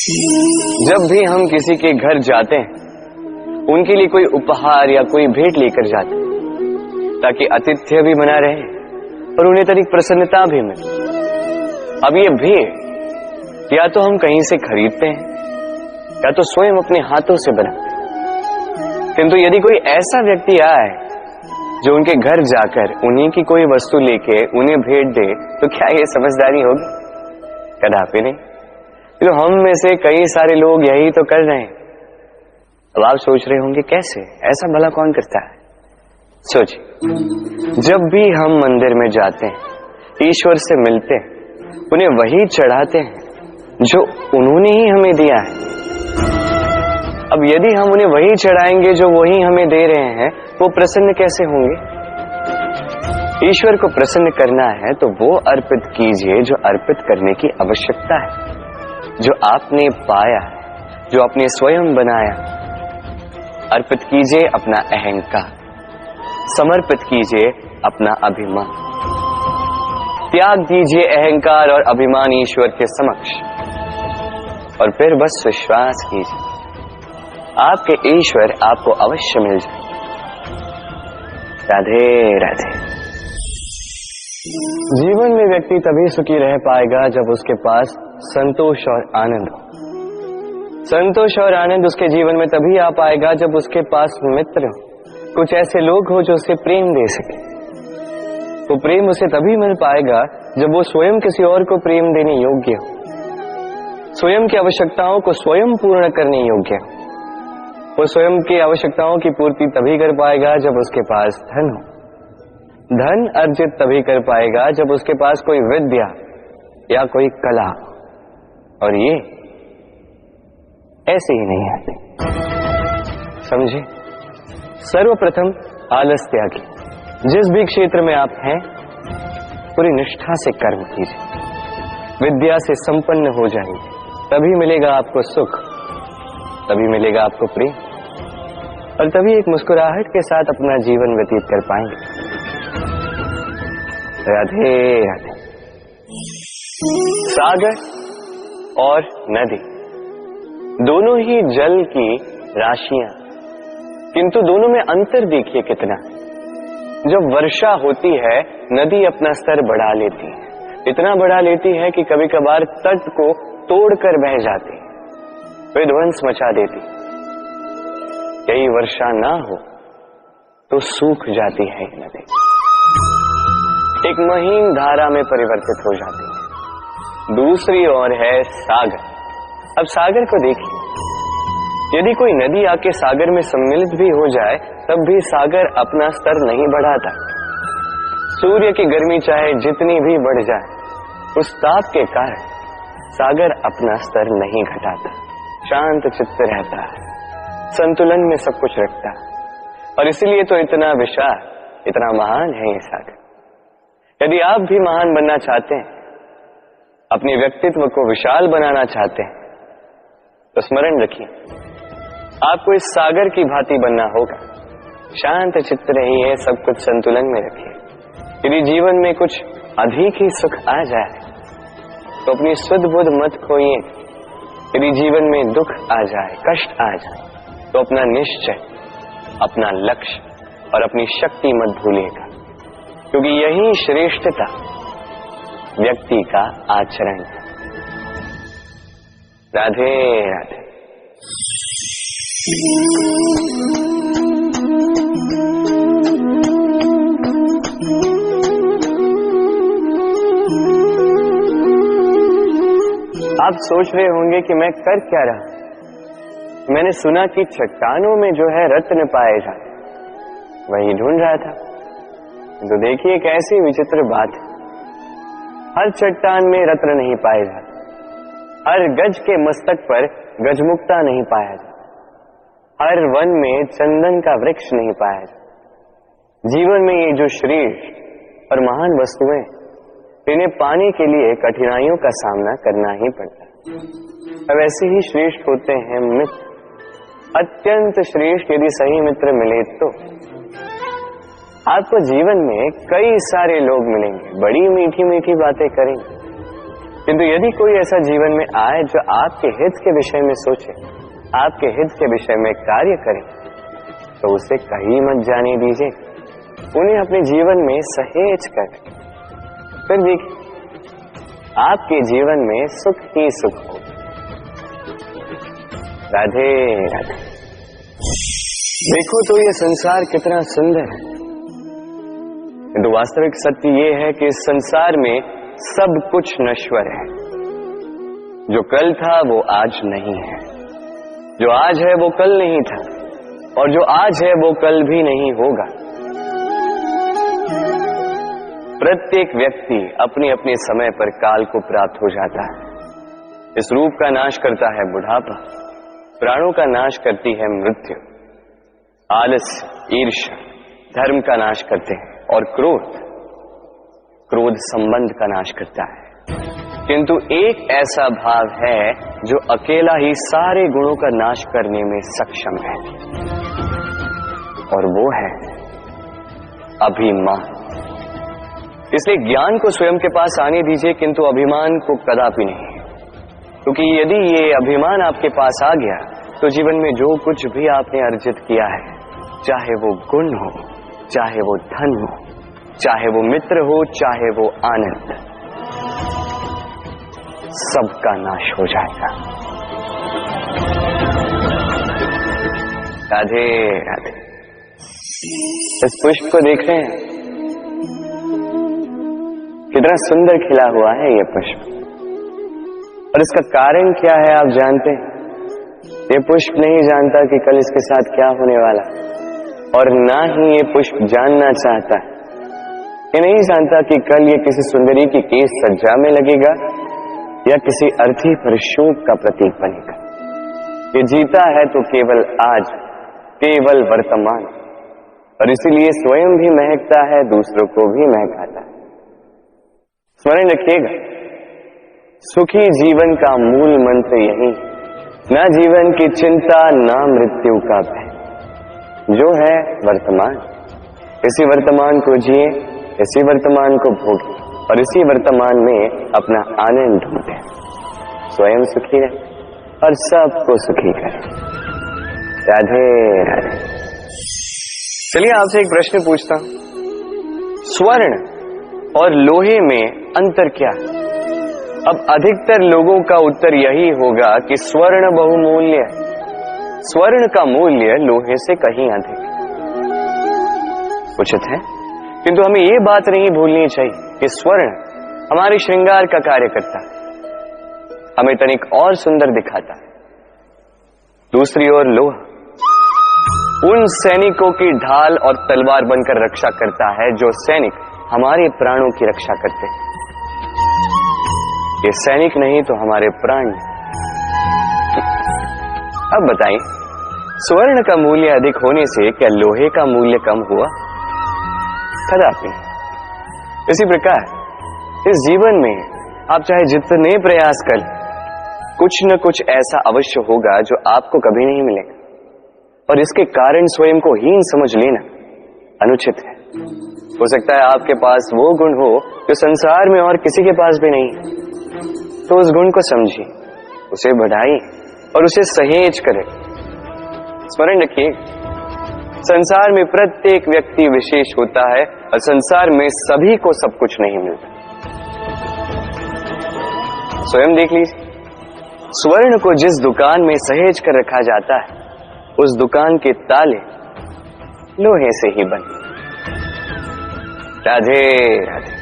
जब भी हम किसी के घर जाते हैं उनके लिए कोई उपहार या कोई भेंट लेकर जाते हैं ताकि आतिथ्य भी बना रहे और उन्हें तनिक प्रसन्नता भी मिले। अब ये भेंट या तो हम कहीं से खरीदते हैं या तो स्वयं अपने हाथों से बनाते हैं। किंतु यदि कोई ऐसा व्यक्ति आए जो उनके घर जाकर उन्हीं की कोई वस्तु लेके उन्हें भेंट दे तो क्या ये समझदारी होगी? कदापि नहीं। तो हम में से कई सारे लोग यही तो कर रहे हैं। अब आप सोच रहे होंगे कैसे, ऐसा भला कौन करता है? सोचिए, जब भी हम मंदिर में जाते हैं, ईश्वर से मिलते हैं, उन्हें वही चढ़ाते हैं जो उन्होंने ही हमें दिया है। अब यदि हम उन्हें वही चढ़ाएंगे जो वही हमें दे रहे हैं, वो प्रसन्न कैसे होंगे? ईश्वर को प्रसन्न करना है तो वो अर्पित कीजिए जो अर्पित करने की आवश्यकता है, जो आपने पाया, जो आपने स्वयं बनाया। अर्पित कीजिए अपना अहंकार, समर्पित कीजिए अपना अभिमान, त्याग दीजिए अहंकार और अभिमान ईश्वर के समक्ष, और फिर बस विश्वास कीजिए आपके ईश्वर आपको अवश्य मिल जाए। राधे राधे। जीवन में व्यक्ति तभी सुखी रह पाएगा जब उसके पास संतोष और आनंद हो। संतोष और आनंद उसके जीवन में तभी आ पाएगा जब उसके पास मित्र हो, कुछ ऐसे लोग हो जो उसे प्रेम दे सके। वो प्रेम उसे तभी मिल पाएगा जब वो स्वयं किसी और को प्रेम देने योग्य हो, स्वयं की आवश्यकताओं को स्वयं पूर्ण करने योग्य हो। वो स्वयं की आवश्यकताओं की पूर्ति तभी कर पाएगा जब उसके पास धन हो। धन अर्जित तभी कर पाएगा जब उसके पास कोई विद्या या कोई कला, और ये ऐसे ही नहीं आते। समझे? सर्वप्रथम आलस त्यागी। जिस भी क्षेत्र में आप हैं, पूरी निष्ठा से कर्म कीजिए, विद्या से संपन्न हो जाइए, तभी मिलेगा आपको सुख, तभी मिलेगा आपको प्रेम, और तभी एक मुस्कुराहट के साथ अपना जीवन व्यतीत कर पाएंगे। राधे राधे। सागर और नदी दोनों ही जल की राशियां, किंतु दोनों में अंतर देखिए कितना। जब वर्षा होती है, नदी अपना स्तर बढ़ा लेती है, इतना बढ़ा लेती है कि कभी कभार तट को तोड़कर बह जाती है, विध्वंस मचा देती। यही वर्षा ना हो तो सूख जाती है नदी, एक महीन धारा में परिवर्तित हो जाती है। दूसरी ओर है सागर। अब सागर को देखिए, यदि कोई नदी आके सागर में सम्मिलित भी हो जाए तब भी सागर अपना स्तर नहीं बढ़ाता। सूर्य की गर्मी चाहे जितनी भी बढ़ जाए, उस ताप के कारण सागर अपना स्तर नहीं घटाता, शांत चित्त रहता है, संतुलन में सब कुछ रखता है, और इसलिए तो इतना विशाल, इतना महान है ये सागर। यदि आप भी महान बनना चाहते हैं, अपने व्यक्तित्व को विशाल बनाना चाहते हैं, तो स्मरण रखिए आपको इस सागर की भांति बनना होगा। शांत चित्त रहिए, सब कुछ संतुलन में रखिए। यदि जीवन में कुछ अधिक ही सुख आ जाए तो अपनी सुध बुध मत खोइए। यदि जीवन में दुख आ जाए, कष्ट आ जाए, तो अपना निश्चय, अपना लक्ष्य और अपनी शक्ति मत भूलिएगा, क्योंकि यही श्रेष्ठता व्यक्ति का आचरण है। राधे राधे। आप सोच रहे होंगे कि मैं कर क्या रहा। मैंने सुना कि चट्टानों में जो है रत्न पाए जाते, वही ढूंढ रहा था। तो देखिए एक ऐसी विचित्र बात है, हर चट्टान में रत्न नहीं पाए जाते, हर गज के मस्तक पर गजमुक्ता नहीं पाया जाता, हर वन में चंदन का वृक्ष नहीं पाया जाता। जीवन में ये जो श्रेष्ठ और महान वस्तुएं, इन्हें पाने के लिए कठिनाइयों का सामना करना ही पड़ता है। अब ऐसे ही श्रेष्ठ होते हैं मित्र, अत्यंत श्रेष्ठ यदि सही मित्र मिले तो आपको जीवन में कई सारे लोग मिलेंगे, बड़ी मीठी मीठी बातें करेंगे, किंतु यदि कोई ऐसा जीवन में आए जो आपके हित के विषय में सोचे, आपके हित के विषय में कार्य करे, तो उसे कहीं मत जाने दीजिए, उन्हें अपने जीवन में सहेज कर फिर देखिए आपके जीवन में सुख ही सुख हो। राधे राधे। देखो तो ये संसार कितना सुंदर है, किंतु वास्तविक सत्य ये है कि इस संसार में सब कुछ नश्वर है। जो कल था वो आज नहीं है, जो आज है वो कल नहीं था, और जो आज है वो कल भी नहीं होगा। प्रत्येक व्यक्ति अपने अपने समय पर काल को प्राप्त हो जाता है। इस रूप का नाश करता है बुढ़ापा, प्राणों का नाश करती है मृत्यु, आलस्य, ईर्ष्या धर्म का नाश करते हैं, और क्रोध संबंध का नाश करता है। किंतु एक ऐसा भाव है जो अकेला ही सारे गुणों का नाश करने में सक्षम है, और वो है अभिमान। इसलिए ज्ञान को स्वयं के पास आने दीजिए, किंतु अभिमान को कदापि नहीं, क्योंकि यदि ये अभिमान आपके पास आ गया तो जीवन में जो कुछ भी आपने अर्जित किया है, चाहे वो गुण हो, चाहे वो धन हो, चाहे वो मित्र हो, चाहे वो आनंद, सबका नाश हो जाएगा। राधे राधे। इस पुष्प को देख रहे हैं, कितना सुंदर खिला हुआ है ये पुष्प, और इसका कारण क्या है आप जानते हैं? ये पुष्प नहीं जानता कि कल इसके साथ क्या होने वाला, और ना ही ये पुष्प जानना चाहता है। ये नहीं जानता कि कल ये किसी सुंदरी की केस सज्जा में लगेगा या किसी अर्थी पर शोक का प्रतीक बनेगा। ये जीता है तो केवल आज, केवल वर्तमान, और इसीलिए स्वयं भी महकता है, दूसरों को भी महकाता है। स्मरण रखिएगा, सुखी जीवन का मूल मंत्र यही, ना जीवन की चिंता, ना मृत्यु का भय, जो है वर्तमान। इसी वर्तमान को जिए, इसी वर्तमान को भोगे, और इसी वर्तमान में अपना आनंद ढूंढे। स्वयं सुखी रहे और सबको सुखी करे। राधे राधे। चलिए आपसे एक प्रश्न पूछता हूं, स्वर्ण और लोहे में अंतर क्या है? अब अधिकतर लोगों का उत्तर यही होगा कि स्वर्ण बहुमूल्य है। स्वर्ण का मूल्य लोहे से कहीं अधिक उचित है, किंतु हमें ये बात नहीं भूलनी चाहिए कि स्वर्ण हमारे श्रृंगार का कार्य करता है, हमें तनिक और सुंदर दिखाता है। दूसरी ओर लोहा उन सैनिकों की ढाल और तलवार बनकर रक्षा करता है जो सैनिक हमारे प्राणों की रक्षा करते हैं। ये सैनिक नहीं तो हमारे प्राण। अब बताइए, स्वर्ण का मूल्य अधिक होने से क्या लोहे का मूल्य कम हुआ? कदापि। इसी प्रकार इस जीवन में आप चाहे जितने प्रयास कर, कुछ न कुछ ऐसा अवश्य होगा जो आपको कभी नहीं मिलेगा, और इसके कारण स्वयं को हीन समझ लेना अनुचित है। हो सकता है आपके पास वो गुण हो जो संसार में और किसी के पास भी नहीं है, तो उस गुण को समझिए, उसे बढ़ाइए और उसे सहेज करें। स्मरण रखिए, संसार में प्रत्येक व्यक्ति विशेष होता है, और संसार में सभी को सब कुछ नहीं मिलता। स्वयं देख लीजिए, स्वर्ण को जिस दुकान में सहेज कर रखा जाता है, उस दुकान के ताले लोहे से ही बने। राधे राधे।